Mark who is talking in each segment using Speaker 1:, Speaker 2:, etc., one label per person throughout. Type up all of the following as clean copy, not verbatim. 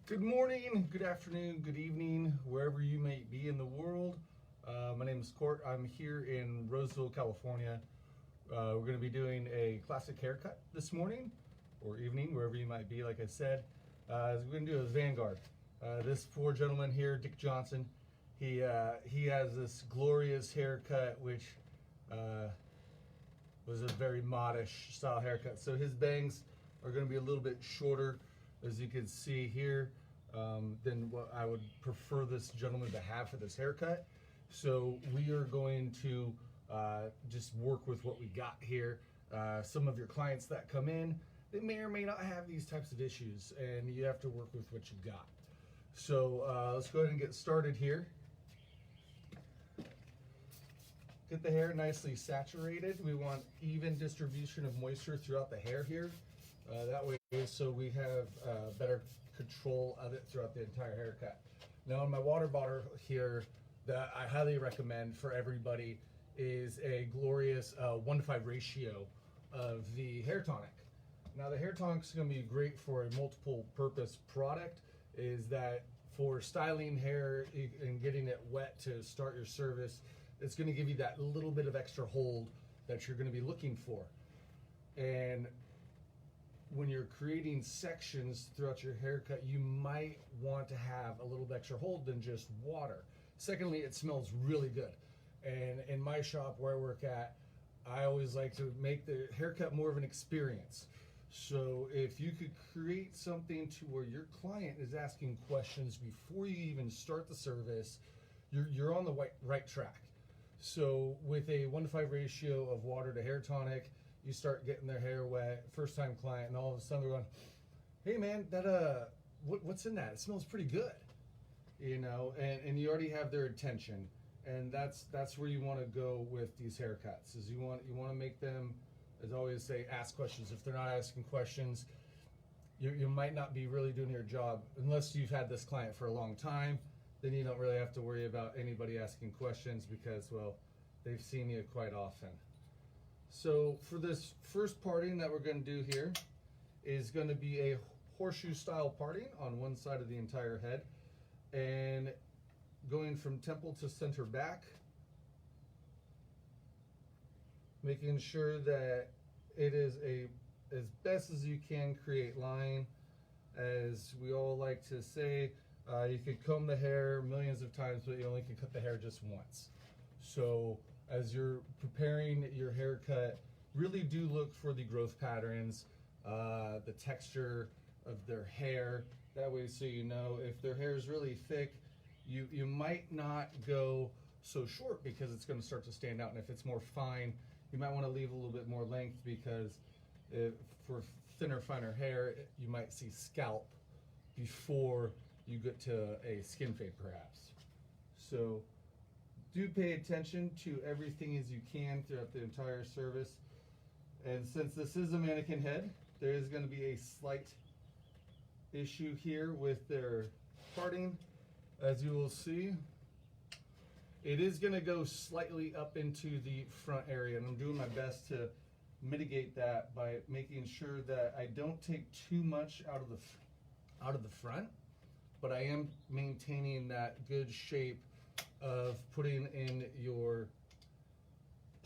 Speaker 1: Good morning, good afternoon, good evening, wherever you may be in the world. My name is Court. I'm here in Roseville, California. We're going to be doing a classic haircut this morning or evening, wherever you might be, like I said. We're going to do a Vanguard. This poor gentleman here, Dick Johnson, he has this glorious haircut, which was a very modish style haircut. So his bangs are going to be a little bit shorter, as you can see here, than what I would prefer this gentleman to have for this haircut. So we are going to just work with what we got here. Some of your clients that come in, they may or may not have these types of issues, and you have to work with what you got. So let's go ahead and get started here. Get the hair nicely saturated. We want even distribution of moisture throughout the hair here. That way, so we have better control of it throughout the entire haircut. Now, in my water bottle here, that I highly recommend for everybody is a glorious 1:5 ratio of the hair tonic. Now, the hair tonic is going to be great for a multiple purpose product. Is that for styling hair and getting it wet to start your service, it's going to give you that little bit of extra hold that you're going to be looking for. And when you're creating sections throughout your haircut, you might want to have a little bit extra hold than just water. Secondly, it smells really good. And in my shop where I work at, I always like to make the haircut more of an experience. So if you could create something to where your client is asking questions before you even start the service, you're on the right track. So with a 1:5 ratio of water to hair tonic, you start getting their hair wet, first time client, and all of a sudden they're going, hey man, that what's in that? It smells pretty good. You know, and you already have their attention. And that's where you want to go with these haircuts, is you want to make them, as I always say, ask questions. If they're not asking questions, you might not be really doing your job. Unless you've had this client for a long time, then you don't really have to worry about anybody asking questions because, well, they've seen you quite often. So for this first parting that we're going to do here is going to be a horseshoe style parting on one side of the entire head, and going from temple to center back, making sure that it is as best as you can create line. As we all like to say, you could comb the hair millions of times, but you only can cut the hair just once. So as you're preparing your haircut, really do look for the growth patterns, the texture of their hair. That way, so you know if their hair is really thick, you might not go so short because it's going to start to stand out. And if it's more fine, you might want to leave a little bit more length, because for thinner, finer hair, you might see scalp before you get to a skin fade perhaps. So do pay attention to everything as you can throughout the entire service. And since this is a mannequin head, there is going to be a slight issue here with their parting. As you will see, it is going to go slightly up into the front area, and I'm doing my best to mitigate that by making sure that I don't take too much out of the front, but I am maintaining that good shape of putting in your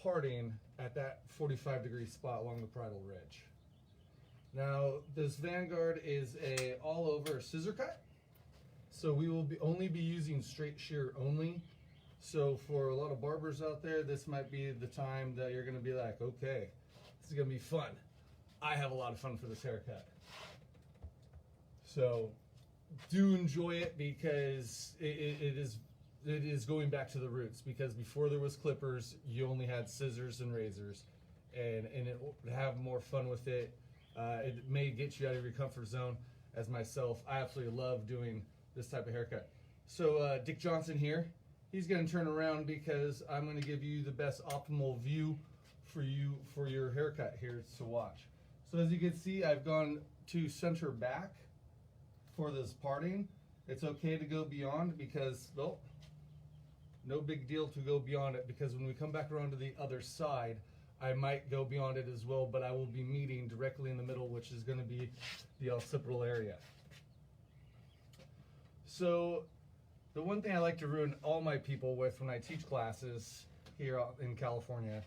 Speaker 1: parting at that 45-degree spot along the parietal ridge. Now, this Vanguard is a all over scissor cut, so we will only be using straight shear only. So for a lot of barbers out there, this might be the time that you're going to be like, okay, this is going to be fun. I have a lot of fun for this haircut. So do enjoy it, because it is going back to the roots, because before there was clippers, you only had scissors and razors, and it have more fun with it. It may get you out of your comfort zone. As myself, I absolutely love doing this type of haircut. So Dick Johnson here, he's going to turn around because I'm going to give you the best optimal view for your haircut here to watch. So as you can see, I've gone to center back for this parting. It's okay to go beyond, because, well, no big deal to go beyond it, because when we come back around to the other side, I might go beyond it as well, but I will be meeting directly in the middle, which is going to be the occipital area. So the one thing I like to ruin all my people with when I teach classes here in California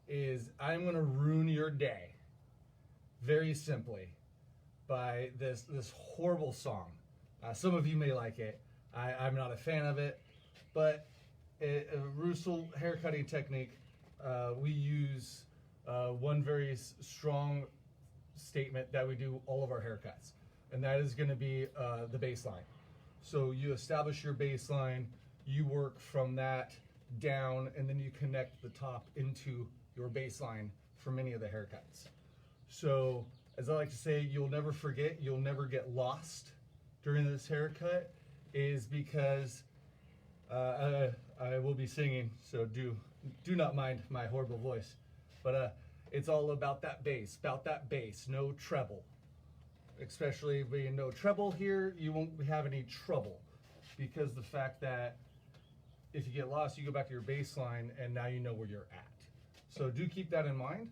Speaker 1: is I'm going to ruin your day very simply by this horrible song. Some of you may like it. I'm not a fan of it, but a REUZEL haircutting technique, we use one very strong statement that we do all of our haircuts, and that is going to be the baseline. So you establish your baseline, you work from that down, and then you connect the top into your baseline for many of the haircuts. So as I like to say, you'll never forget, you'll never get lost during this haircut, is because I will be singing, so do not mind my horrible voice. But it's all about that bass, no treble. Especially being no treble here, you won't have any trouble, because the fact that if you get lost, you go back to your baseline and now you know where you're at. So do keep that in mind,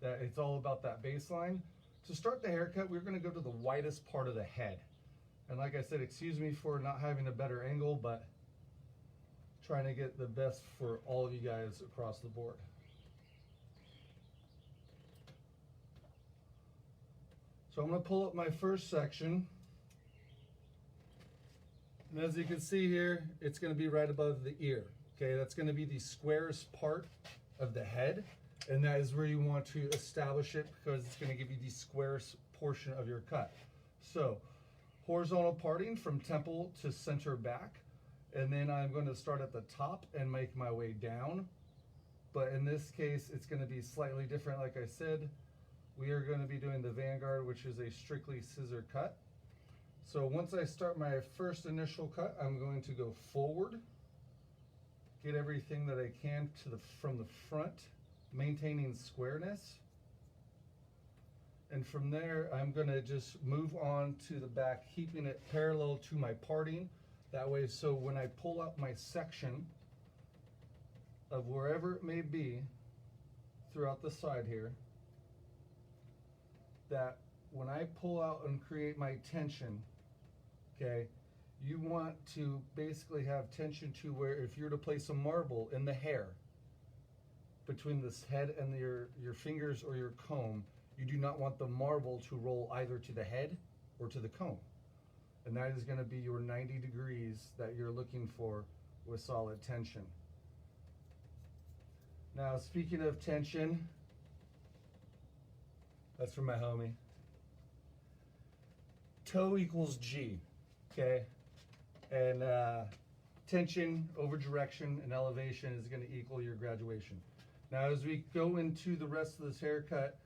Speaker 1: that it's all about that baseline. To start the haircut, we're going to go to the widest part of the head. And like I said, excuse me for not having a better angle, but trying to get the best for all of you guys across the board. So I'm going to pull up my first section. And as you can see here, it's going to be right above the ear. Okay, that's going to be the squarest part of the head. And that is where you want to establish it, because it's going to give you the squarest portion of your cut. So horizontal parting from temple to center back. And then I'm going to start at the top and make my way down. But in this case, it's going to be slightly different. Like I said, we are going to be doing the Vanguard, which is a strictly scissor cut. So once I start my first initial cut, I'm going to go forward, get everything that I can from the front, maintaining squareness. And from there, I'm going to just move on to the back, keeping it parallel to my parting. That way, so when I pull up my section of wherever it may be throughout the side here, that when I pull out and create my tension, okay, you want to basically have tension to where if you're to place a marble in the hair between this head and your fingers or your comb, you do not want the marble to roll either to the head or to the comb. And that is going to be your 90 degrees that you're looking for with solid tension. Now, speaking of tension, that's from my homie. Toe equals G, okay? And tension over direction and elevation is going to equal your graduation. Now, as we go into the rest of this haircut,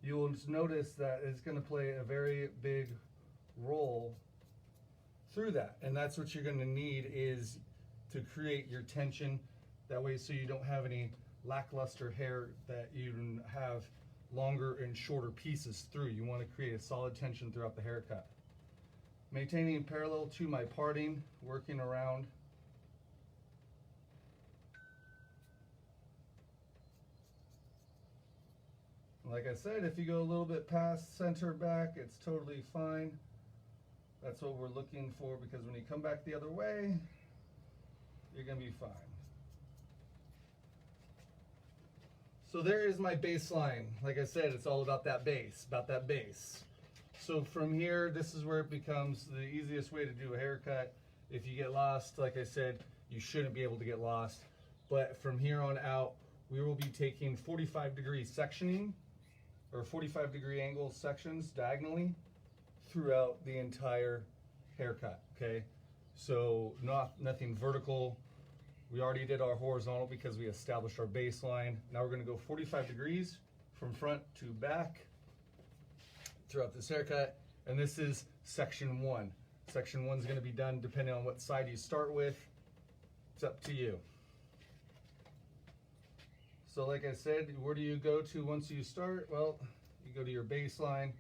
Speaker 1: you will notice that it's going to play a very big role through that. And that's what you're going to need, is to create your tension. That way, so you don't have any lackluster hair that you have longer and shorter pieces through. You want to create a solid tension throughout the haircut. Maintaining parallel to my parting, working around. Like I said, if you go a little bit past center back, it's totally fine. That's what we're looking for, because when you come back the other way, you're going to be fine. So there is my baseline. Like I said, it's all about that bass, So from here, this is where it becomes the easiest way to do a haircut. If you get lost, like I said, you shouldn't be able to get lost. But from here on out, we will be taking 45-degree sectioning, or 45-degree angle sections diagonally throughout the entire haircut, okay? So nothing vertical. We already did our horizontal because we established our baseline. Now we're gonna go 45 degrees from front to back throughout this haircut. And this is section 1. Section 1 is gonna be done depending on what side you start with. It's up to you. So like I said, where do you go to once you start? Well, you go to your baseline,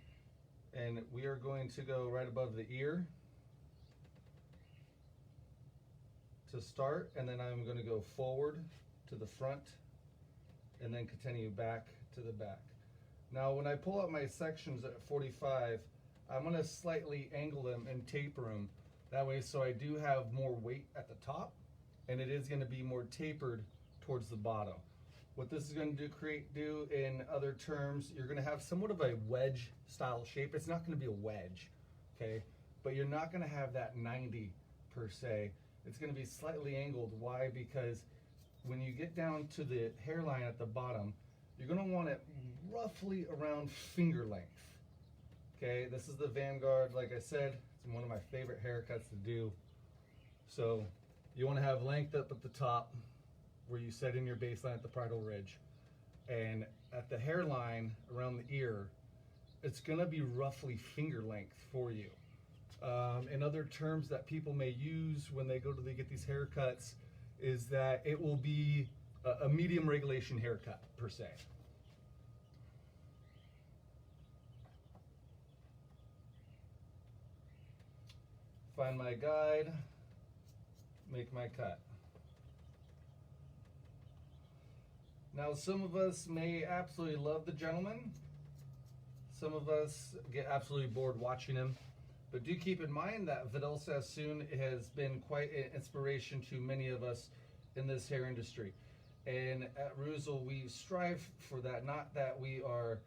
Speaker 1: and we are going to go right above the ear to start, and then I'm going to go forward to the front and then continue back to the back. Now when I pull up my sections at 45, I'm going to slightly angle them and taper them That way, so I do have more weight at the top, and it is going to be more tapered towards the bottom. What this is going to do in other terms, you're going to have somewhat of a wedge style shape. It's not going to be a wedge, okay? But you're not going to have that 90 per se. It's going to be slightly angled. Why? Because when you get down to the hairline at the bottom, you're going to want it roughly around finger length. Okay, this is the Vanguard. Like I said, it's one of my favorite haircuts to do. So you want to have length up at the top where you set in your baseline at the parietal ridge, and at the hairline around the ear, it's going to be roughly finger length for you. In other terms that people may use when they get these haircuts is that it will be a medium regulation haircut per se. Find my guide, make my cut. Now, some of us may absolutely love the gentleman. Some of us get absolutely bored watching him. But do keep in mind that Vidal Sassoon has been quite an inspiration to many of us in this hair industry. And at REUZEL, we strive for that. Not that we are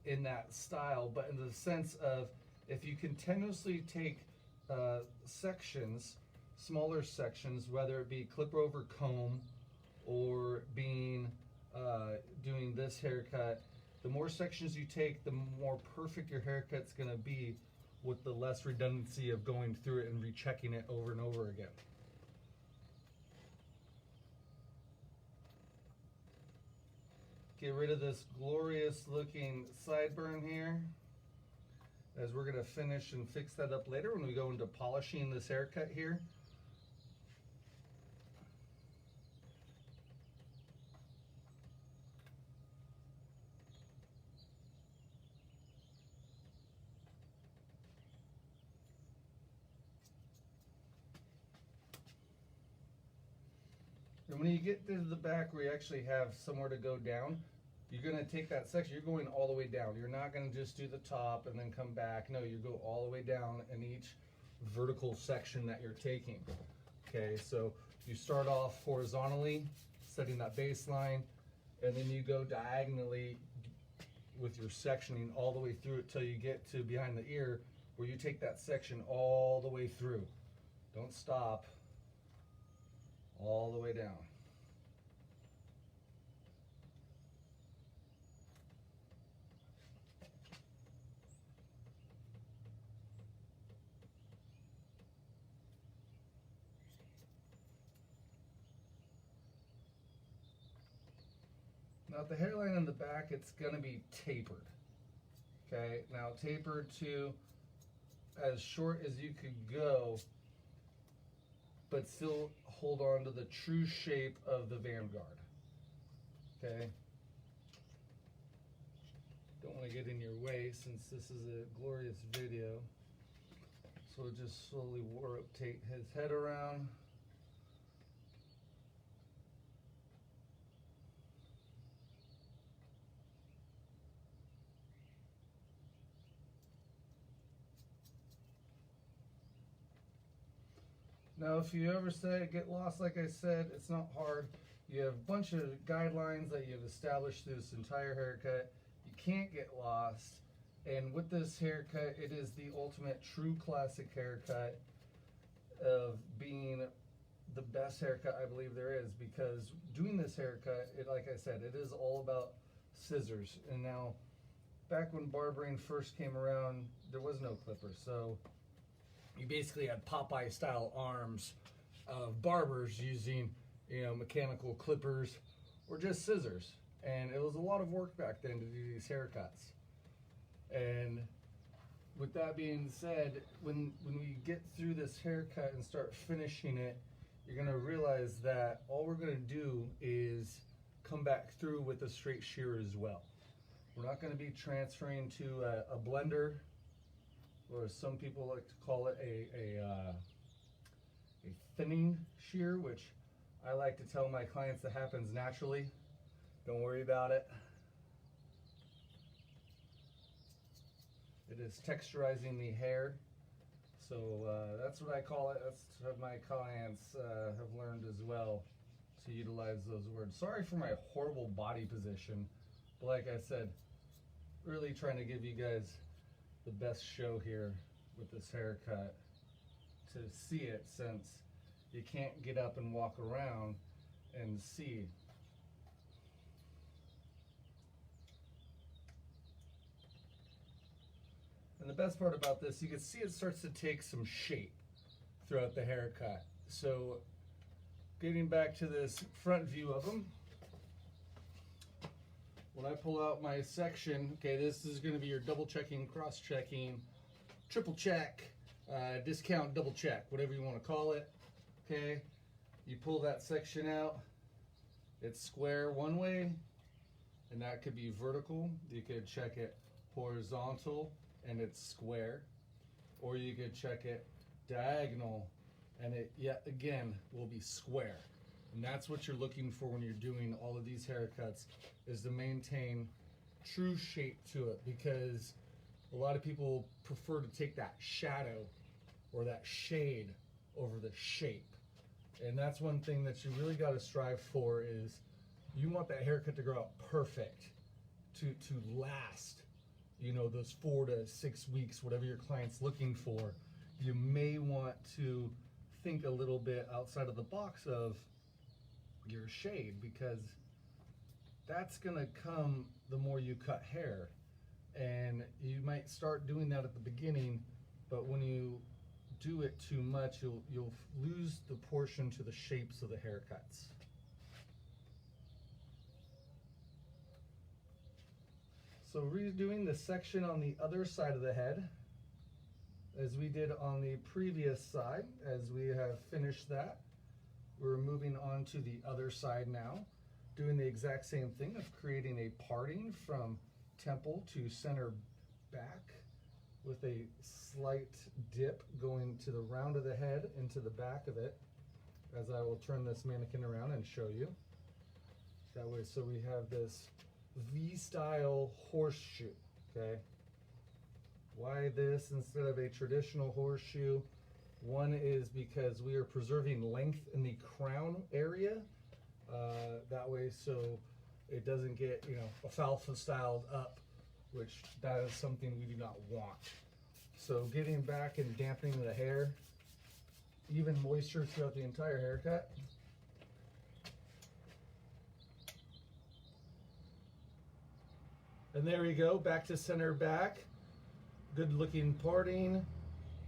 Speaker 1: in that style, but in the sense of if you continuously take sections, smaller sections, whether it be clipper over comb or doing this haircut, the more sections you take, the more perfect your haircut's going to be, with the less redundancy of going through it and rechecking it over and over again. Get rid of this glorious looking sideburn here, as we're going to finish and fix that up later when we go into polishing this haircut here. And when you get to the back where you actually have somewhere to go down, you're going to take that section, you're going all the way down. You're not going to just do the top and then come back. No, you go all the way down in each vertical section that you're taking. Okay, so you start off horizontally, setting that baseline, and then you go diagonally with your sectioning all the way through it till you get to behind the ear, where you take that section all the way through. Don't stop. All the way down. Now the hairline in the back, it's going to be tapered. Okay, now tapered to as short as you could go, but still hold on to the true shape of the Vanguard. Okay? Don't want to get in your way since this is a glorious video. So we'll just slowly rotate his head around. Now, if you ever get lost, like I said, it's not hard. You have a bunch of guidelines that you've established through this entire haircut. You can't get lost. And with this haircut, it is the ultimate true classic haircut of being the best haircut I believe there is, because doing this haircut, like I said, it is all about scissors. And now, back when barbering first came around, there was no clippers. So you basically had Popeye style arms of barbers using, mechanical clippers or just scissors. And it was a lot of work back then to do these haircuts. And with that being said, when we get through this haircut and start finishing it, you're gonna realize that all we're gonna do is come back through with a straight shear as well. We're not gonna be transferring to a blender, or as some people like to call it, a thinning shear, which I like to tell my clients that happens naturally. Don't worry about it. It is texturizing the hair So that's what I call it. That's what my clients have learned as well, to utilize those words. Sorry for my horrible body position, but like I said, really trying to give you guys the best show here with this haircut to see it, since you can't get up and walk around and see. And the best part about this, you can see it starts to take some shape throughout the haircut. So getting back to this front view of them, when I pull out my section, okay, this is going to be your double checking, cross checking, triple check, discount, double check, whatever you want to call it. Okay, you pull that section out, it's square one way, and that could be vertical. You could check it horizontal and it's square, or you could check it diagonal and it yet again will be square. And that's what you're looking for when you're doing all of these haircuts, is to maintain true shape to it, because a lot of people prefer to take that shadow or that shade over the shape. And that's one thing that you really got to strive for, is you want that haircut to grow out perfect, to last, you know, those 4 to 6 weeks, whatever your client's looking for. You may want to think a little bit outside of the box of your shade, because that's gonna come the more you cut hair. And you might start doing that at the beginning, but when you do it too much, you'll lose the portion to the shapes of the haircuts. So redoing the section on the other side of the head, as we did on the previous side. As we have finished that, we're moving on to the other side now, doing the exact same thing of creating a parting from temple to center back, with a slight dip going to the round of the head into the back of it, as I will turn this mannequin around and show you. That way, so we have this V-style horseshoe, okay? Why this instead of a traditional horseshoe? One is because we are preserving length in the crown area. That way, so it doesn't get, you know, alfalfa styled up, which that is something we do not want. So getting back and dampening the hair, even moisture throughout the entire haircut. And there we go, back to center back. Good looking parting.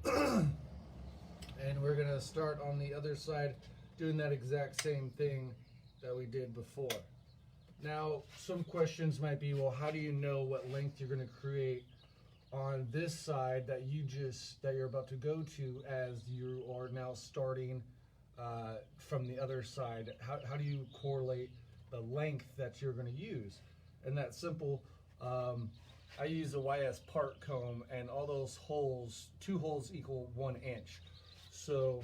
Speaker 1: And we're gonna start on the other side doing that exact same thing that we did before. Now, some questions might be, well, how do you know what length you're gonna create on this side that you're about to go to, as you are now starting from the other side? How do you correlate the length that you're gonna use? And that's simple. I use a YS part comb, and all those holes, 2 holes equal 1 inch. So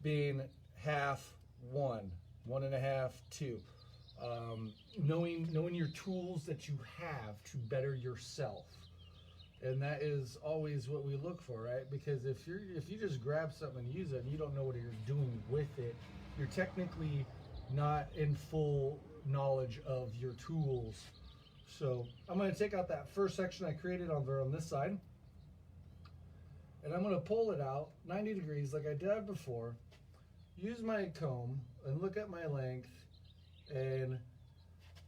Speaker 1: being half, 1, 1.5, 2. Knowing your tools that you have to better yourself. And that is always what we look for, right? Because if you just grab something and use it and you don't know what you're doing with it, you're technically not in full knowledge of your tools. So I'm going to take out that first section I created over on this side, and I'm going to pull it out 90 degrees like I did before, use my comb and look at my length, and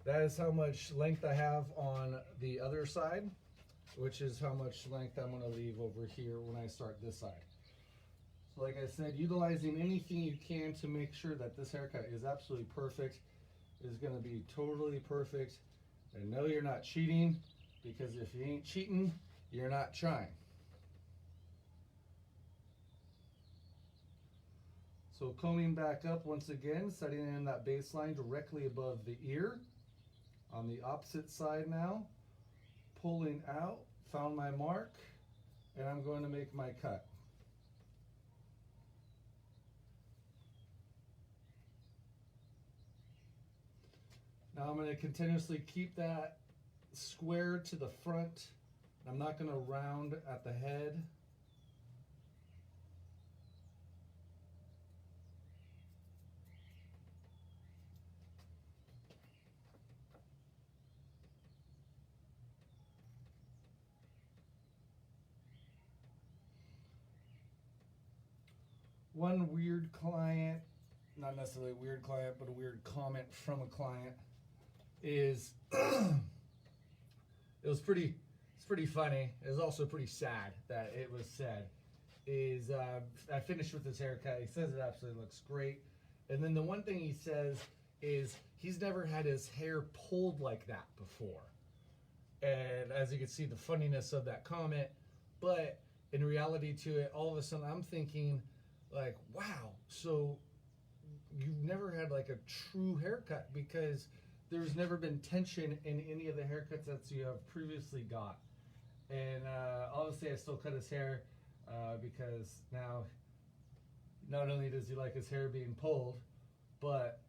Speaker 1: that is how much length I have on the other side, which is how much length I'm going to leave over here when I start this side. So like I said, utilizing anything you can to make sure that this haircut is absolutely perfect, is going to be totally perfect. And no, you're not cheating, because if you ain't cheating, you're not trying. So combing back up once again, setting in that baseline directly above the ear. On the opposite side now, pulling out, found my mark, and I'm going to make my cut. Now I'm going to continuously keep that square to the front. I'm not going to round at the head. one weird client, not necessarily a weird client, but a weird comment from a client is it's pretty funny. It was also pretty sad that it was said. I finished with his haircut. He says it absolutely looks great. And then the one thing he says is he's never had his hair pulled like that before. And as you can see, the funniness of that comment, but in reality to it, all of a sudden I'm thinking like, wow, so you've never had like a true haircut, because there's never been tension in any of the haircuts that you have previously got. And obviously I still cut his hair because now not only does he like his hair being pulled, but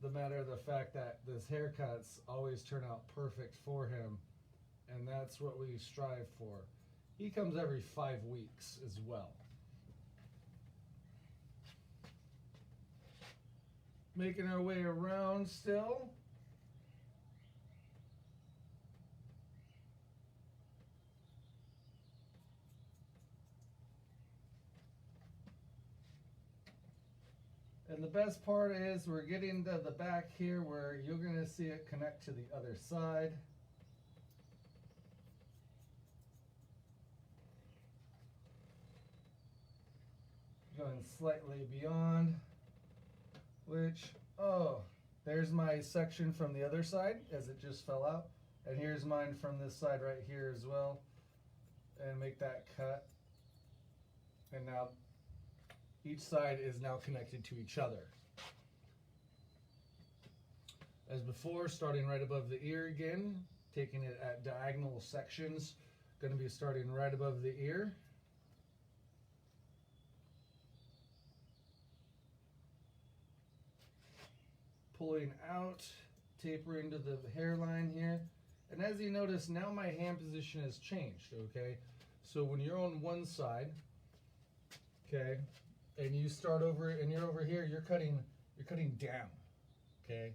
Speaker 1: the matter of the fact that his haircuts always turn out perfect for him, and that's what we strive for. He comes every 5 weeks as well. Making our way around still. And the best part is we're getting to the back here where you're going to see it connect to the other side. Going slightly beyond, which, oh, there's my section from the other side as it just fell out. And here's mine from this side right here as well. And make that cut. And now each side is now connected to each other. As before, starting right above the ear again, taking it at diagonal sections. Going to be starting right above the ear. Pulling out, tapering to the hairline here. And as you notice, now my hand position has changed, okay? So when you're on one side, okay, and you start over and you're over here, you're cutting down, okay?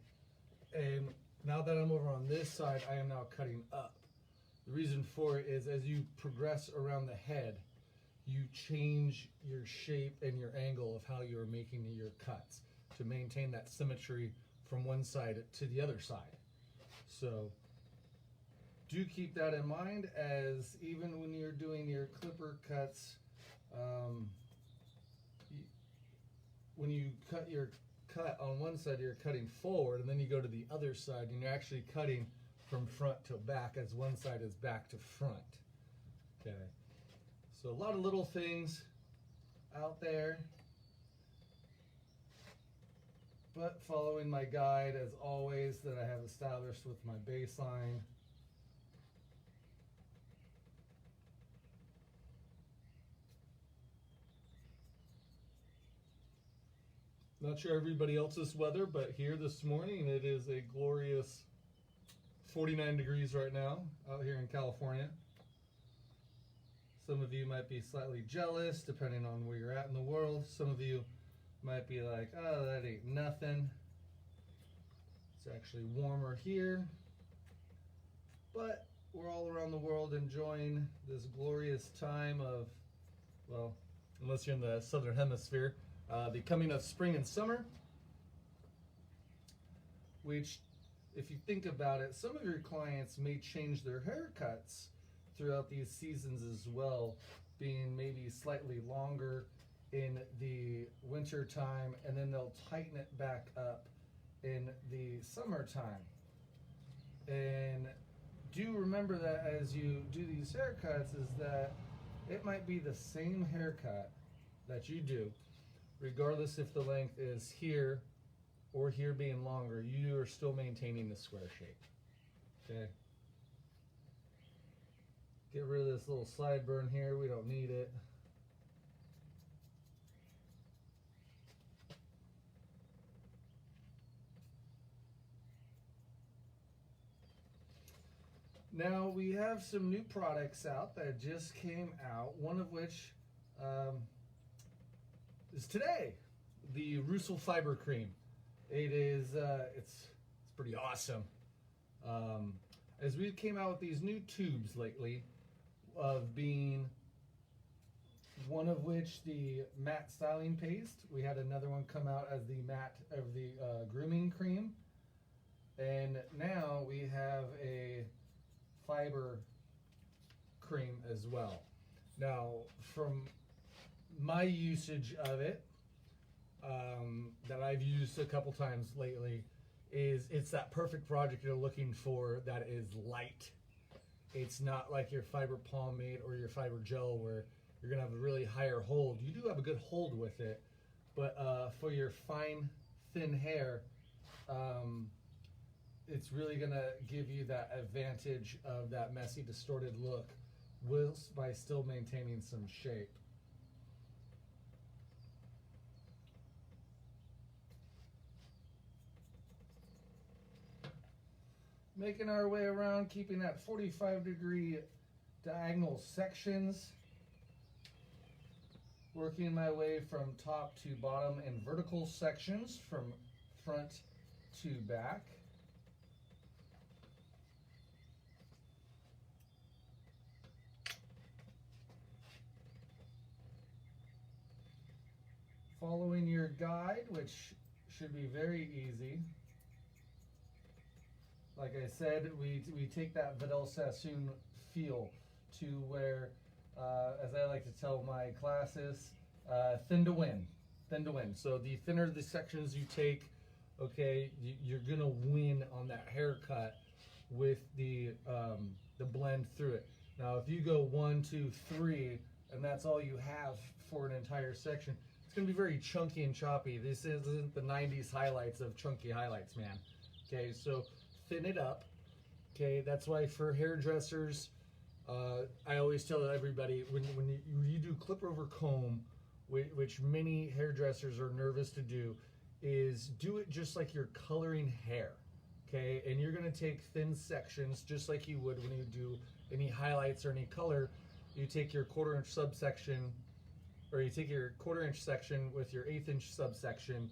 Speaker 1: And now that I'm over on this side, I am now cutting up. The reason for it is as you progress around the head, you change your shape and your angle of how you're making your cuts to maintain that symmetry from one side to the other side. So do keep that in mind, as even when you're doing your clipper cuts, when you cut your cut on one side, you're cutting forward, and then you go to the other side and you're actually cutting from front to back, as one side is back to front. Okay, so a lot of little things out there, but following my guide as always that I have established with my baseline. Not sure everybody else's weather, but here this morning it is a glorious 49 degrees right now out here in California. Some of you might be slightly jealous depending on where you're at in the world. Some of you might be like, oh, that ain't nothing. It's actually warmer here. But we're all around the world enjoying this glorious time of, well, unless you're in the southern hemisphere, the coming of spring and summer, which, if you think about it, some of your clients may change their haircuts throughout these seasons as well, being maybe slightly longer in the winter time, and then they'll tighten it back up in the summertime. And do remember that as you do these haircuts is that it might be the same haircut that you do, regardless if the length is here or here being longer, you are still maintaining the square shape. Okay. Get rid of this little sideburn here, we don't need it. Now we have some new products out that just came out, one of which is today, the REUZEL Fiber Cream. It is, it's pretty awesome. As we came out with these new tubes lately of being one of which the matte styling paste. We had another one come out as the matte of the grooming cream. And now we have a fiber cream as well. Now, from my usage of it, that I've used a couple times lately, is it's that perfect project you're looking for that is light. It's not like your fiber pomade or your fiber gel where you're gonna have a really higher hold. You do have a good hold with it, but for your fine, thin hair, it's really gonna give you that advantage of that messy, distorted look, whilst by still maintaining some shape. Making our way around, keeping that 45-degree diagonal sections. Working my way from top to bottom in vertical sections from front to back. Following your guide, which should be very easy. Like I said, we take that Vidal Sassoon feel to where, as I like to tell my classes, thin to win, thin to win. So the thinner the sections you take, okay, you're gonna win on that haircut with the blend through it. Now, if you go 1, 2, 3, and that's all you have for an entire section, it's gonna be very chunky and choppy. This isn't the 90s highlights of chunky highlights, man. Okay, so thin it up. Okay, that's why for hairdressers, I always tell everybody when you do clip over comb, which many hairdressers are nervous to do, is do it just like you're coloring hair. Okay, and you're gonna take thin sections just like you would when you do any highlights or any color. You take your 1/4-inch subsection, or you take your 1/4-inch section with your 1/8-inch subsection,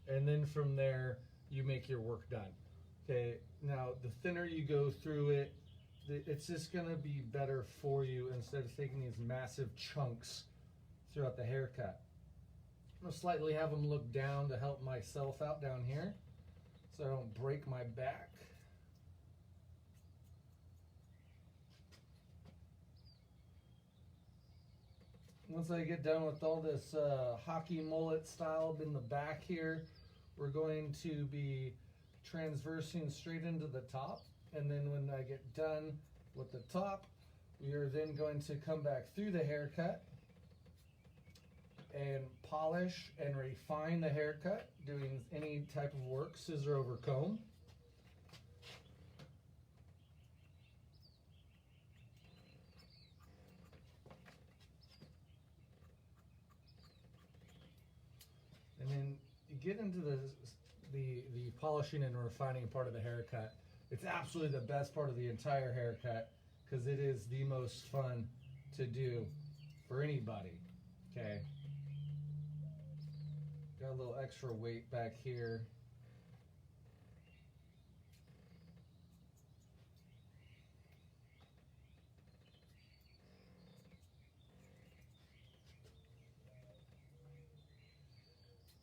Speaker 1: and then from there you make your work done. Okay, now the thinner you go through it, it's just gonna be better for you instead of taking these massive chunks throughout the haircut. I'm gonna slightly have them look down to help myself out down here so I don't break my back. Once I get done with all this hockey mullet styled in the back here, we're going to be transversing straight into the top, and then when I get done with the top, we are then going to come back through the haircut and polish and refine the haircut, doing any type of work, scissor over comb. And then you get into the polishing and refining part of the haircut. It's absolutely the best part of the entire haircut because it is the most fun to do for anybody. Okay. Got a little extra weight back here.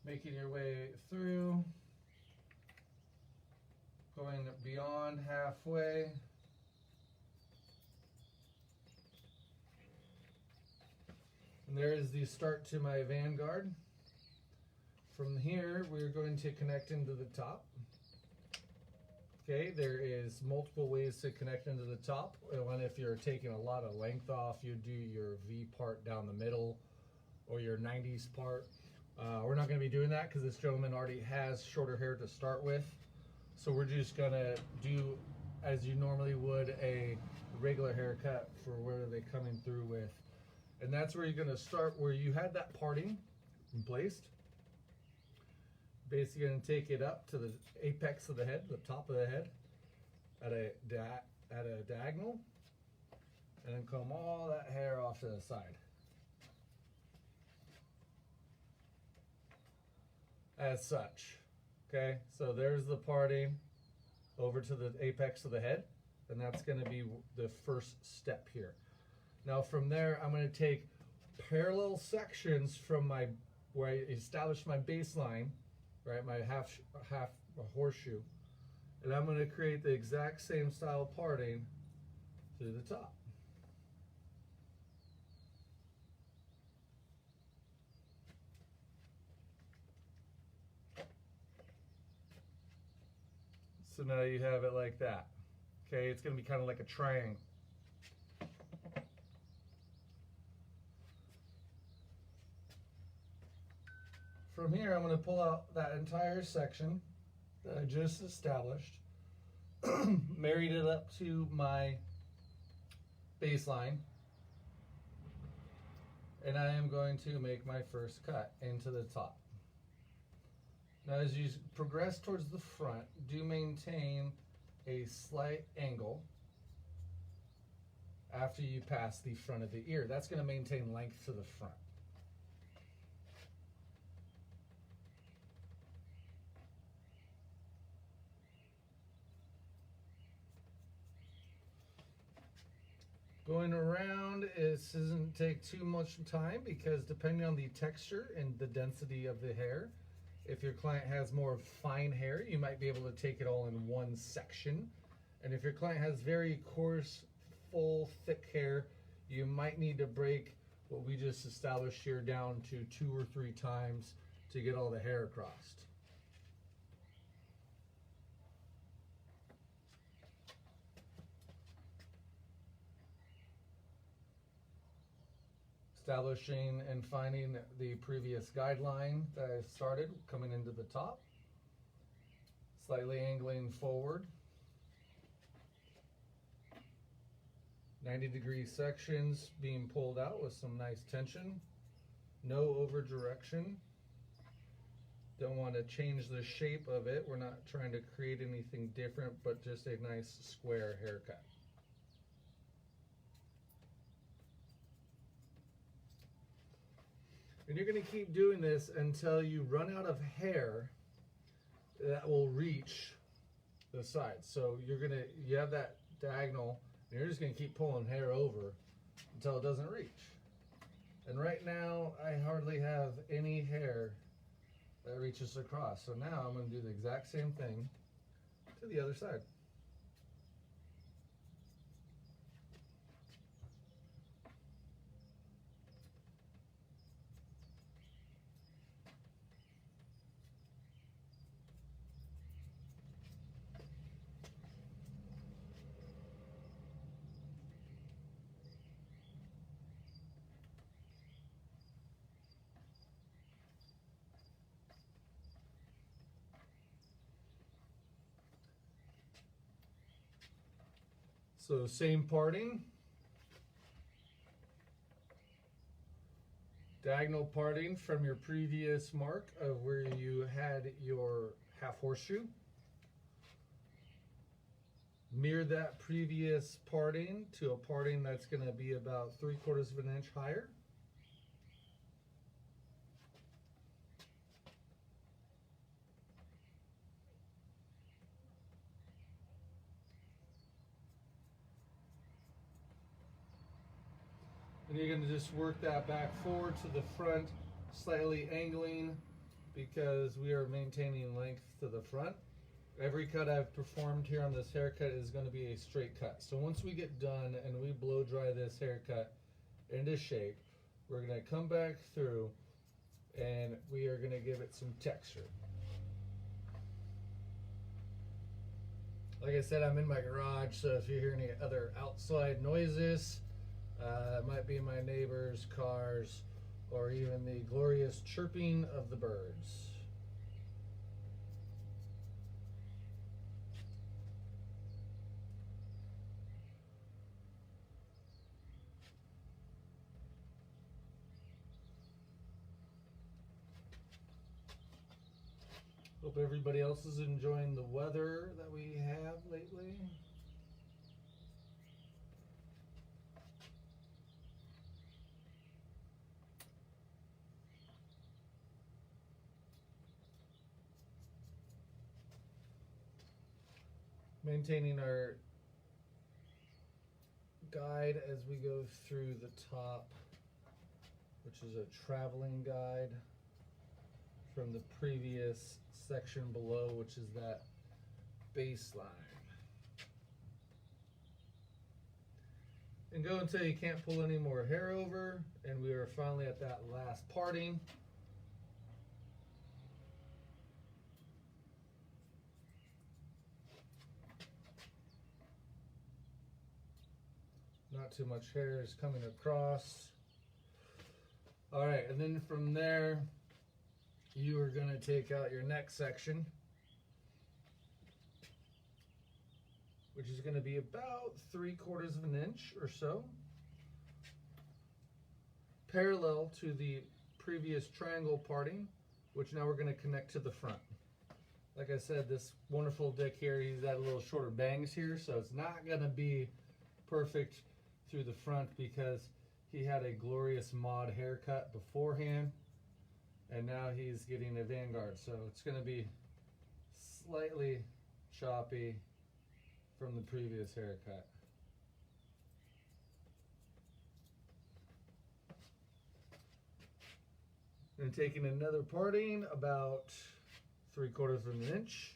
Speaker 1: Making your way through, going beyond halfway. And there is the start to my Vanguard. From here, we're going to connect into the top. Okay, there is multiple ways to connect into the top. And if you're taking a lot of length off, you do your V part down the middle or your 90s part. We're not going to be doing that because this gentleman already has shorter hair to start with. So we're just going to do, as you normally would, a regular haircut for where they're coming through with. And that's where you're going to start, where you had that parting in place. Basically going to take it up to the apex of the head, the top of the head, at a diagonal, and then comb all that hair off to the side. As such. Okay, so there's the parting over to the apex of the head, and that's going to be the first step here. Now from there, I'm going to take parallel sections from my where I established my baseline, right? My half horseshoe, and I'm going to create the exact same style parting through the top. So now you have it like that. Okay, it's going to be kind of like a triangle. From here, I'm going to pull out that entire section that I just established, married it up to my baseline, and I am going to make my first cut into the top. Now, as you progress towards the front, do maintain a slight angle after you pass the front of the ear. That's going to maintain length to the front. Going around, it doesn't take too much time because depending on the texture and the density of the hair, if your client has more fine hair, you might be able to take it all in one section. And if your client has very coarse, full, thick hair, you might need to break what we just established here down to 2 or 3 times to get all the hair across. Establishing and finding the previous guideline that I started coming into the top, slightly angling forward, 90-degree sections being pulled out with some nice tension, no over direction. Don't want to change the shape of it. We're not trying to create anything different, but just a nice square haircut. And you're going to keep doing this until you run out of hair that will reach the sides. So you have that diagonal, and you're just going to keep pulling hair over until it doesn't reach. And right now, I hardly have any hair that reaches across. So now I'm going to do the exact same thing to the other side. So same parting, diagonal parting from your previous mark of where you had your half horseshoe. Mirror that previous parting to a parting that's going to be about 3/4 of an inch higher. And you're going to just work that back forward to the front, slightly angling because we are maintaining length to the front. Every cut I've performed here on this haircut is going to be a straight cut. So once we get done and we blow dry this haircut into shape, we're going to come back through and we are going to give it some texture. Like I said, I'm in my garage, so if you hear any other outside noises, it might be my neighbors' cars or even the glorious chirping of the birds. Hope everybody else is enjoying the weather that we have lately. Maintaining our guide as we go through the top which is a traveling guide from the previous section below, which is that baseline. And go until you can't pull any more hair over, and we are finally at that last parting. Not too much hair is coming across. All right, and then from there, you are going to take out your neck section, which is going to be about 3/4 of an inch or so, parallel to the previous triangle parting, which now we're going to connect to the front. Like I said, this wonderful Dick here, he's got a little shorter bangs here, so it's not going to be perfect through the front because he had a glorious mod haircut beforehand, and now he's getting a Vanguard, so it's going to be slightly choppy from the previous haircut. And taking another parting about 3/4 of an inch.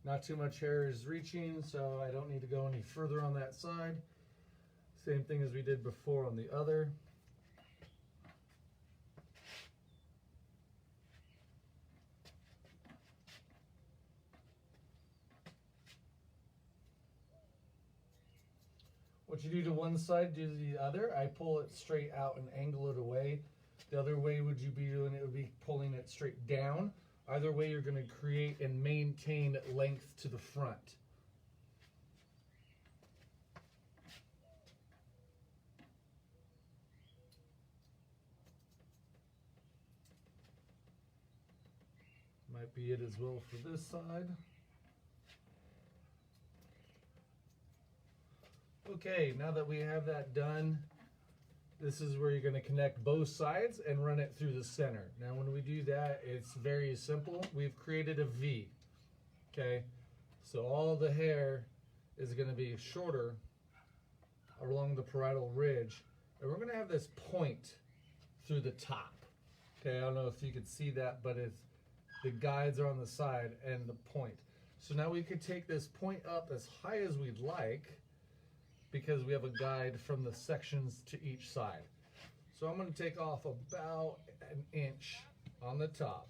Speaker 1: Not too much hair is reaching, so I don't need to go any further on that side. Same thing as we did before on the other. What you do to one side, do to the other. I pull it straight out and angle it away. The other way would you be doing it would be pulling it straight down. Either way, you're going to create and maintain length to the front. Might be it as well for this side. Okay, now that we have that done, this is where you're going to connect both sides and run it through the center. Now when we do that, it's very simple. We've created a V, okay? So all the hair is going to be shorter along the parietal ridge, and we're going to have this point through the top. Okay, I don't know if you could see that, but it's the guides are on the side and the point. So now we could take this point up as high as we'd like, because we have a guide from the sections to each side. So I'm going to take off about an inch on the top,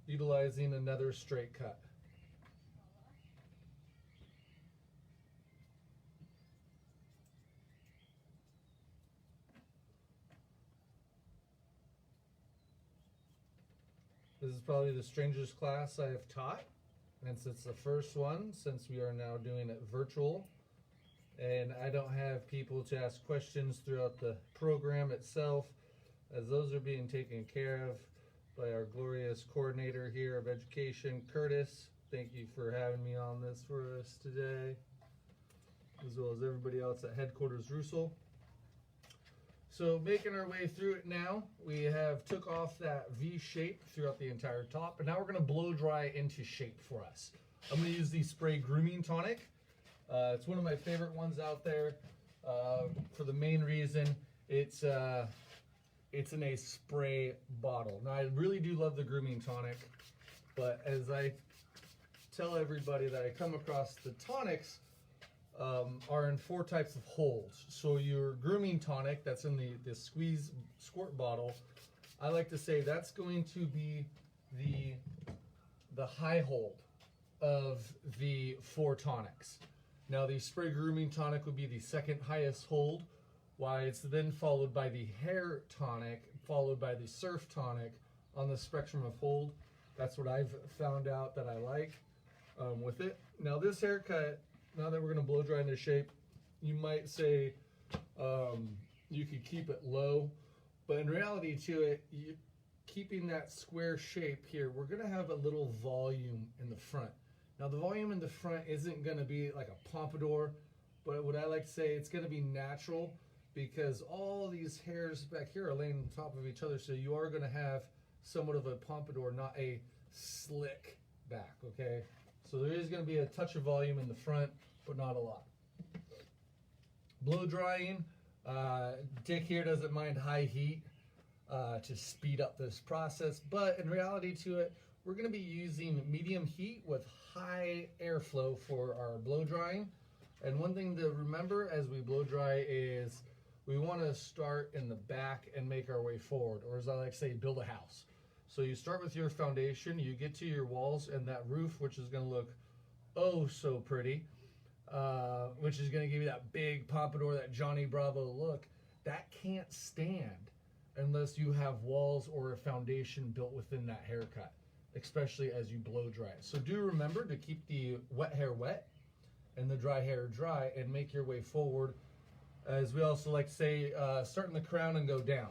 Speaker 1: utilizing another straight cut. This is probably the strangest class I have taught. And since it's the first one, since we are now doing it virtual, and I don't have people to ask questions throughout the program itself, as those are being taken care of by our glorious coordinator here of education, Curtis. Thank you for having me on this for us today, as well as everybody else at headquarters REUZEL. So making our way through it now, we have took off that V shape throughout the entire top, and now we're going to blow dry into shape for us. I'm going to use the spray grooming tonic. It's one of my favorite ones out there for the main reason it's in a spray bottle. Now I really do love the grooming tonic, but as I tell everybody that I come across, the tonics are in 4 types of holds. So your grooming tonic that's in the squeeze squirt bottle, I like to say that's going to be the high hold of the 4 tonics. Now the spray grooming tonic would be the second highest hold, while it's then followed by the hair tonic, followed by the surf tonic on the spectrum of hold. That's what I've found out that I like with it. Now this haircut, now that we're going to blow dry into shape, you might say you could keep it low, but in reality to it, keeping that square shape here, we're going to have a little volume in the front. Now the volume in the front isn't going to be like a pompadour, but what I like to say, it's going to be natural, because all these hairs back here are laying on top of each other, so you are going to have somewhat of a pompadour, not a slick back, okay? So there is going to be a touch of volume in the front, but not a lot. Blow drying, Dick here doesn't mind high heat to speed up this process, but in reality to it, we're going to be using medium heat with high airflow for our blow drying. And one thing to remember as we blow dry is we want to start in the back and make our way forward, or as I like to say, build a house. So you start with your foundation, you get to your walls and that roof, which is going to look oh so pretty, which is going to give you that big pompadour, that Johnny Bravo look. That can't stand unless you have walls or a foundation built within that haircut, especially as you blow dry it. So do remember to keep the wet hair wet and the dry hair dry, and make your way forward. As we also like to say, start in the crown and go down.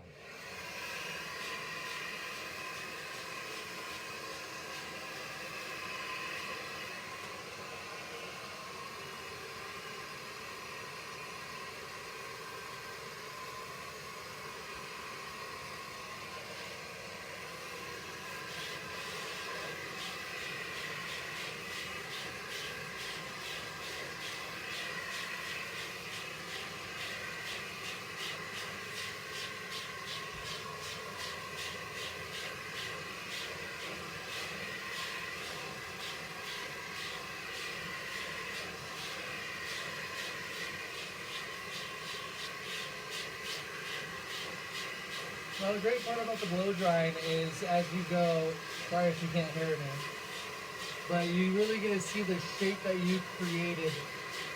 Speaker 1: Now the great part about the blow drying is as you go, sorry if you can't hear me, but you really get to see the shape that you created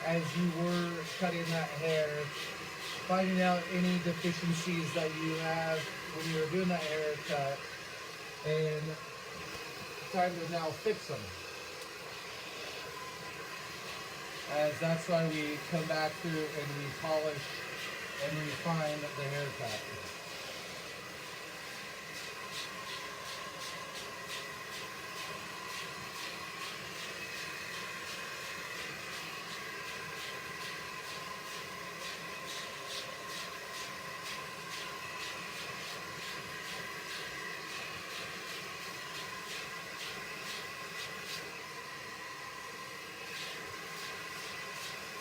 Speaker 1: as you were cutting that hair, finding out any deficiencies that you have when you were doing that haircut, and time to now fix them. As that's why we come back through and we polish and refine the haircut.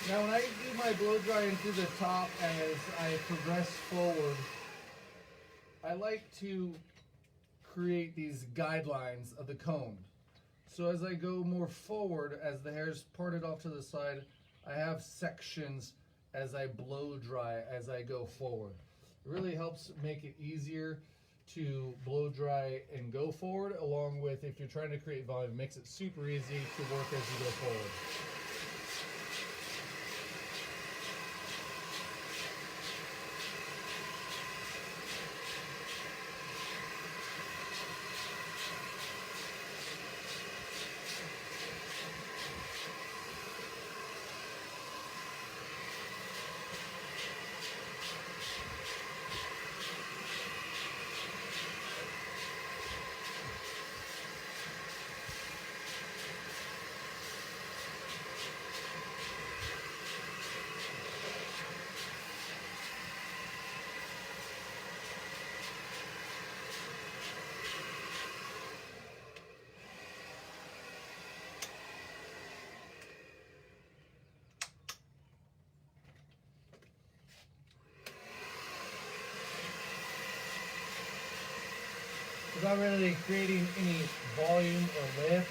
Speaker 1: Now when I do my blow drying through the top as I progress forward, I like to create these guidelines of the comb. So as I go more forward, as the hair's parted off to the side, I have sections as I blow dry as I go forward. It really helps make it easier to blow dry and go forward, along with if you're trying to create volume, it makes it super easy to work as you go forward. Not really creating any volume or lift,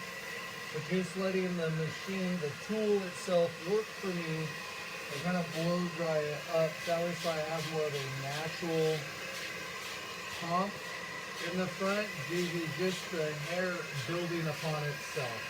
Speaker 1: but just letting the machine, the tool itself, work for me and kind of blow dry it up. That way so I have more of a natural pump in the front due to just the hair building upon itself.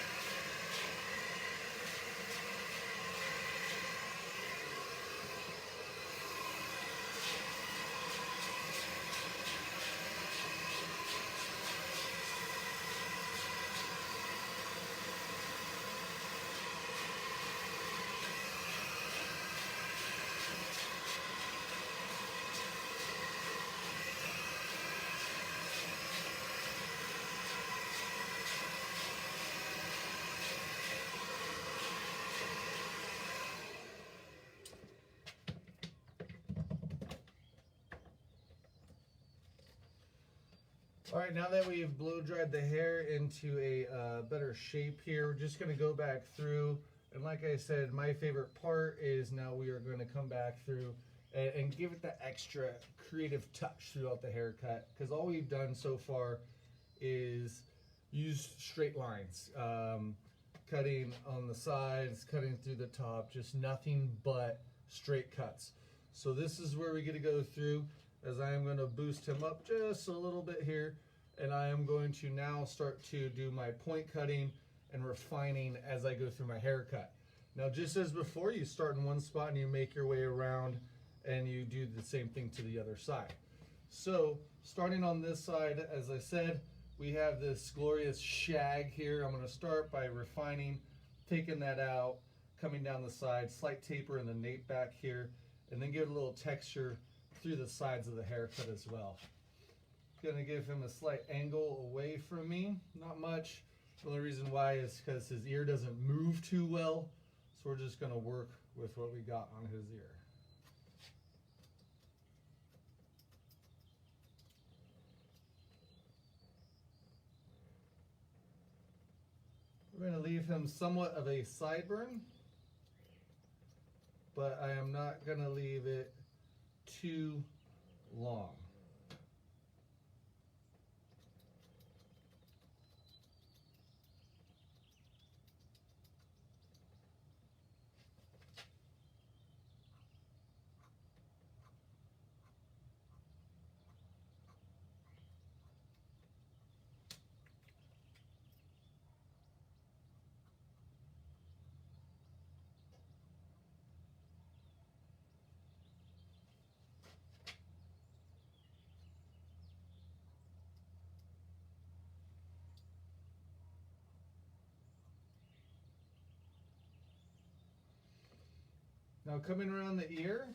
Speaker 1: All right, now that we've blow dried the hair into a better shape here, we're just gonna go back through. And like I said, my favorite part is now we are gonna come back through and give it that extra creative touch throughout the haircut. Because all we've done so far is use straight lines. Cutting on the sides, cutting through the top, just nothing but straight cuts. So this is where we get to go through, as I am going to boost him up just a little bit here, and I am going to now start to do my point cutting and refining as I go through my haircut. Now, just as before, you start in one spot and you make your way around and you do the same thing to the other side. So starting on this side, as I said, we have this glorious shag here. I'm going to start by refining, taking that out, coming down the side, slight taper in the nape back here, and then give it a little texture through the sides of the haircut as well. Going to give him a slight angle away from me, not much. The only reason why is because his ear doesn't move too well, so we're just going to work with what we got on his ear. We're going to leave him somewhat of a sideburn, but I am not going to leave it too long. Now coming around the ear,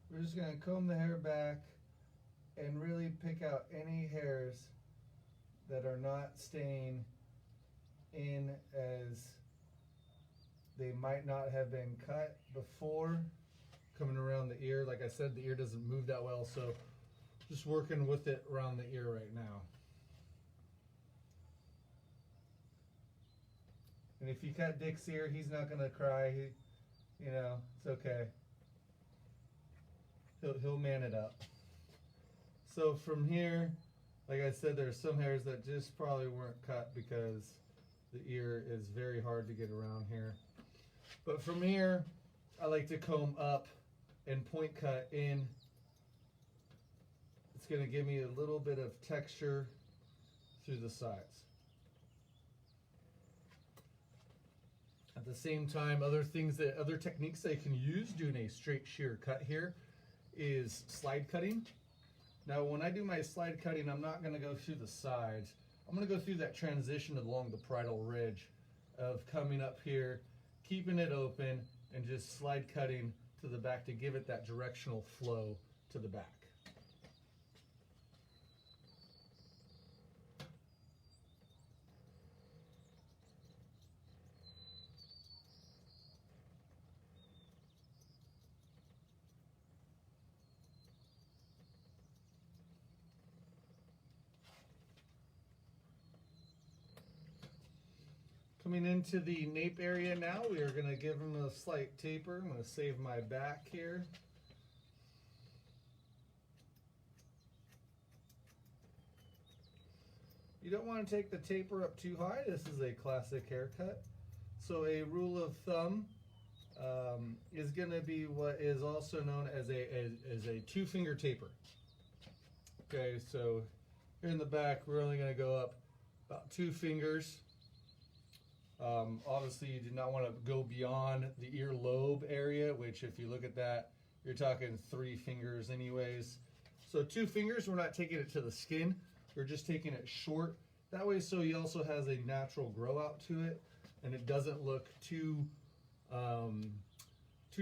Speaker 1: we're just going to comb the hair back and really pick out any hairs that are not staying in as they might not have been cut before. Coming around the ear, like I said, the ear doesn't move that well, so just working with it around the ear right now. And if you cut Dick's ear, he's not going to cry. You know, it's okay. He'll man it up. So from here, like I said, there's some hairs that just probably weren't cut because the ear is very hard to get around here. But from here, I like to comb up and point cut in. It's going to give me a little bit of texture through the sides. At the same time, other techniques that you can use doing a straight shear cut here is slide cutting. Now, when I do my slide cutting, I'm not going to go through the sides. I'm going to go through that transition along the parietal ridge of coming up here, keeping it open, and just slide cutting to the back to give it that directional flow to the back. Coming into the nape area now, we are going to give him a slight taper. I'm going to save my back here. You don't want to take the taper up too high. This is a classic haircut. So a rule of thumb is going to be what is also known as a two-finger taper. Okay, so here in the back, we're only going to go up about 2 fingers. Obviously, you do not want to go beyond the earlobe area, which if you look at that, you're talking 3 fingers anyways. So 2 fingers, we're not taking it to the skin. We're just taking it short. That way, so he also has a natural grow out to it, and it doesn't look too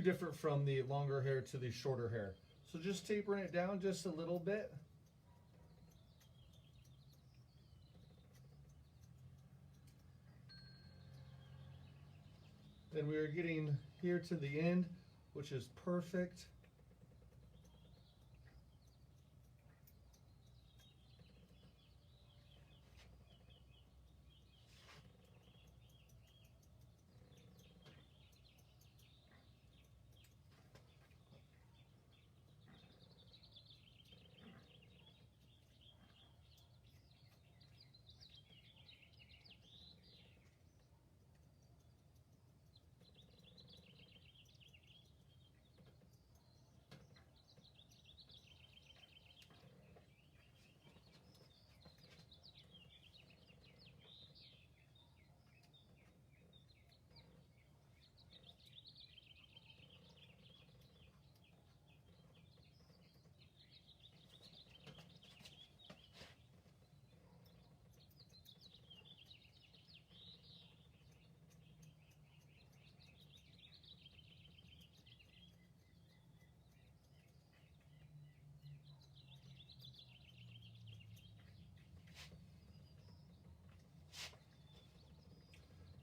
Speaker 1: different from the longer hair to the shorter hair. So just tapering it down just a little bit. And we are getting here to the end, which is perfect.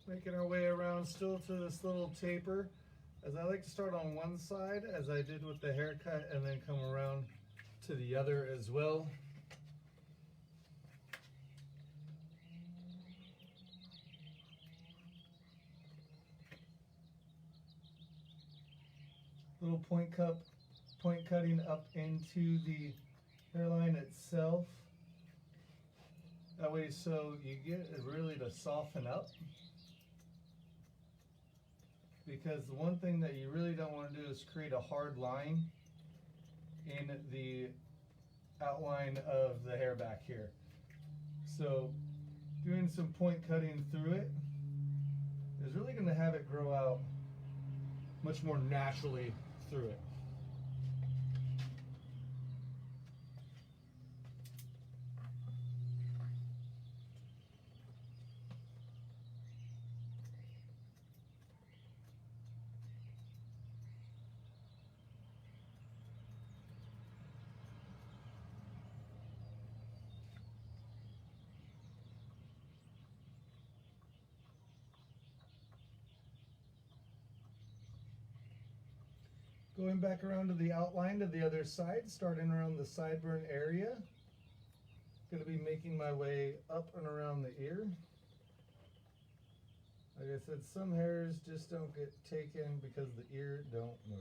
Speaker 1: Making our way around still to this little taper, as I like to start on one side as I did with the haircut and then come around to the other as well. Little point cutting up into the hairline itself. That way so you get it really to soften up. Because the one thing that you really don't want to do is create a hard line in the outline of the hair back here. So doing some point cutting through it is really going to have it grow out much more naturally through it. Going back around to the outline to the other side, starting around the sideburn area. Going to be making my way up and around the ear. Like I said, some hairs just don't get taken because the ear don't move.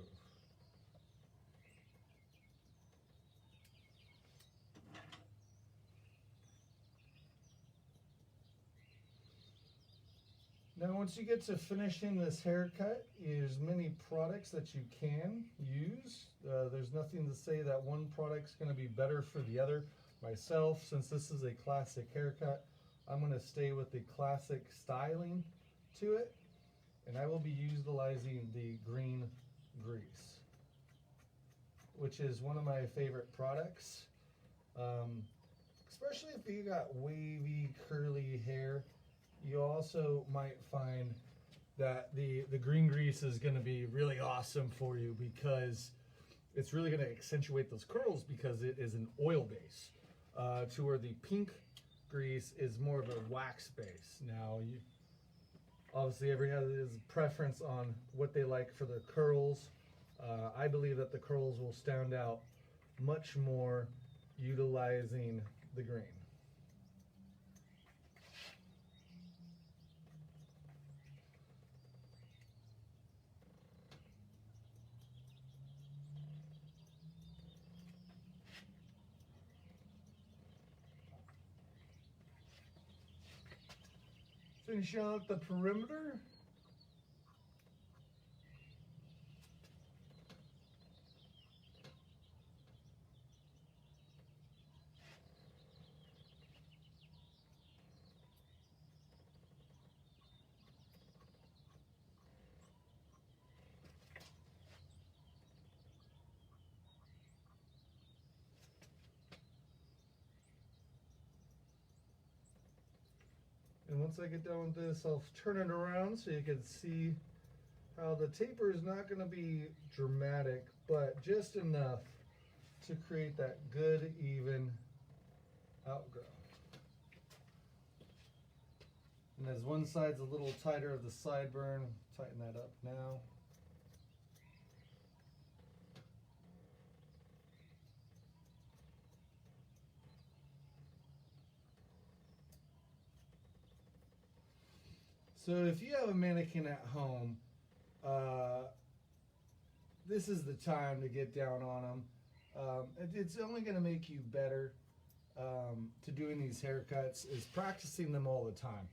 Speaker 1: Now once you get to finishing this haircut, there's many products that you can use. There's nothing to say that one product's going to be better for the other. Myself, since this is a classic haircut, I'm going to stay with the classic styling to it, and I will be utilizing the green grease, which is one of my favorite products, especially if you got wavy curly hair. You also might find that the green grease is going to be really awesome for you because it's really going to accentuate those curls because it is an oil base, to where the pink grease is more of a wax base. Now, obviously everybody has a preference on what they like for their curls. I believe that the curls will stand out much more utilizing the green. Finish out the perimeter. And once I get done with this, I'll turn it around so you can see how the taper is not going to be dramatic, but just enough to create that good, even outgrowth. And as one side's a little tighter of the sideburn, tighten that up now. So if you have a mannequin at home, this is the time to get down on them. It's only going to make you better to doing these haircuts is practicing them all the time.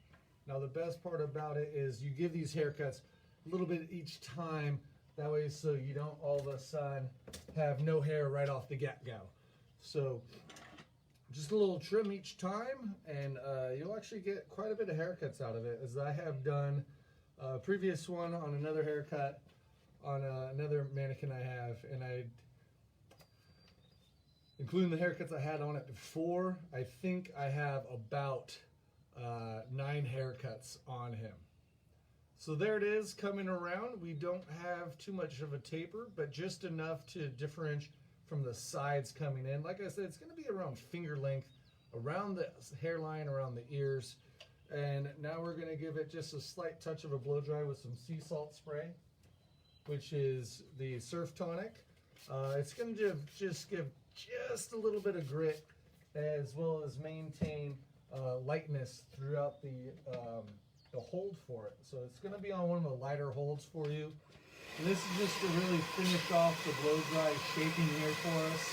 Speaker 1: Now the best part about it is you give these haircuts a little bit each time, that way so you don't all of a sudden have no hair right off the get-go. So just a little trim each time, and you'll actually get quite a bit of haircuts out of it, as I have done a previous one on another haircut on another mannequin I have, and including the haircuts I had on it before, I think I have about 9 haircuts on him. So there it is coming around. We don't have too much of a taper, but just enough to differentiate from the sides coming in. Like I said, it's going to be around finger length, around the hairline, around the ears, And now we're going to give it just a slight touch of a blow dry with some sea salt spray, which is the Surf Tonic. It's going to just give just a little bit of grit, as well as maintain lightness throughout the hold for it. So it's going to be on one of the lighter holds for you. And this is just to really finish off the blow dry shaping here for us.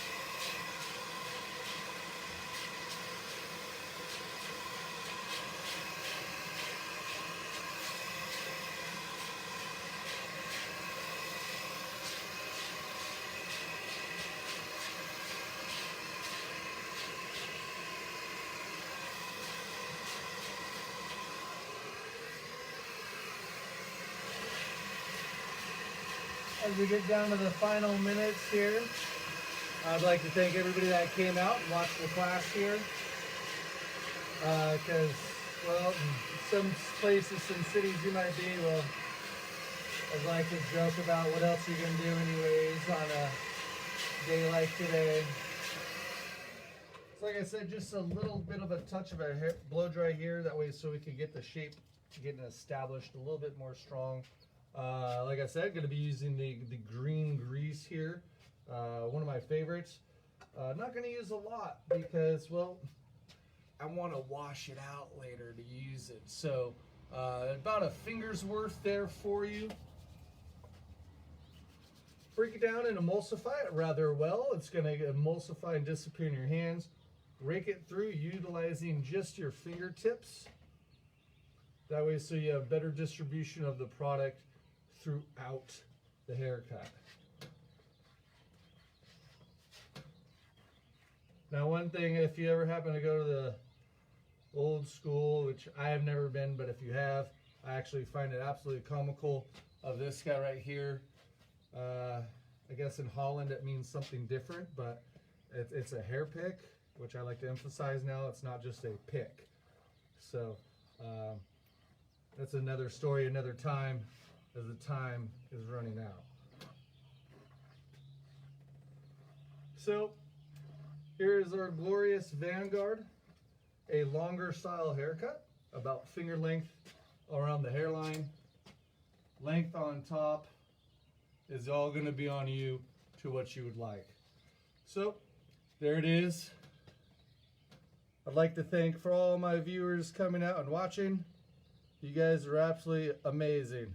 Speaker 1: As we get down to the final minutes here, I'd like to thank everybody that came out and watched the class here. Because, well, in some places, some cities you might be, well, I'd like to joke about what else you're going to do anyways on a day like today. So like I said, just a little bit of a touch of a blow dry here, that way so we can get the shape getting established a little bit more strong. Like I said, going to be using the green grease here, one of my favorites. Not going to use a lot because, well, I want to wash it out later to use it. So about a finger's worth there for you. Break it down and emulsify it rather well. It's going to emulsify and disappear in your hands. Rake it through utilizing just your fingertips. That way so you have better distribution of the product throughout the haircut. Now one thing, if you ever happen to go to the old school, which I have never been, but if you have, I actually find it absolutely comical of this guy right here. I guess in Holland it means something different, but it's a hair pick, which I like to emphasize now. It's not just a pick. So that's another story, another time, as the time is running out. So here is our glorious Vanguard, a longer style haircut, about finger length around the hairline, length on top is all going to be on you to what you would like. So there it is. I'd like to thank for all my viewers coming out and watching. You guys are absolutely amazing.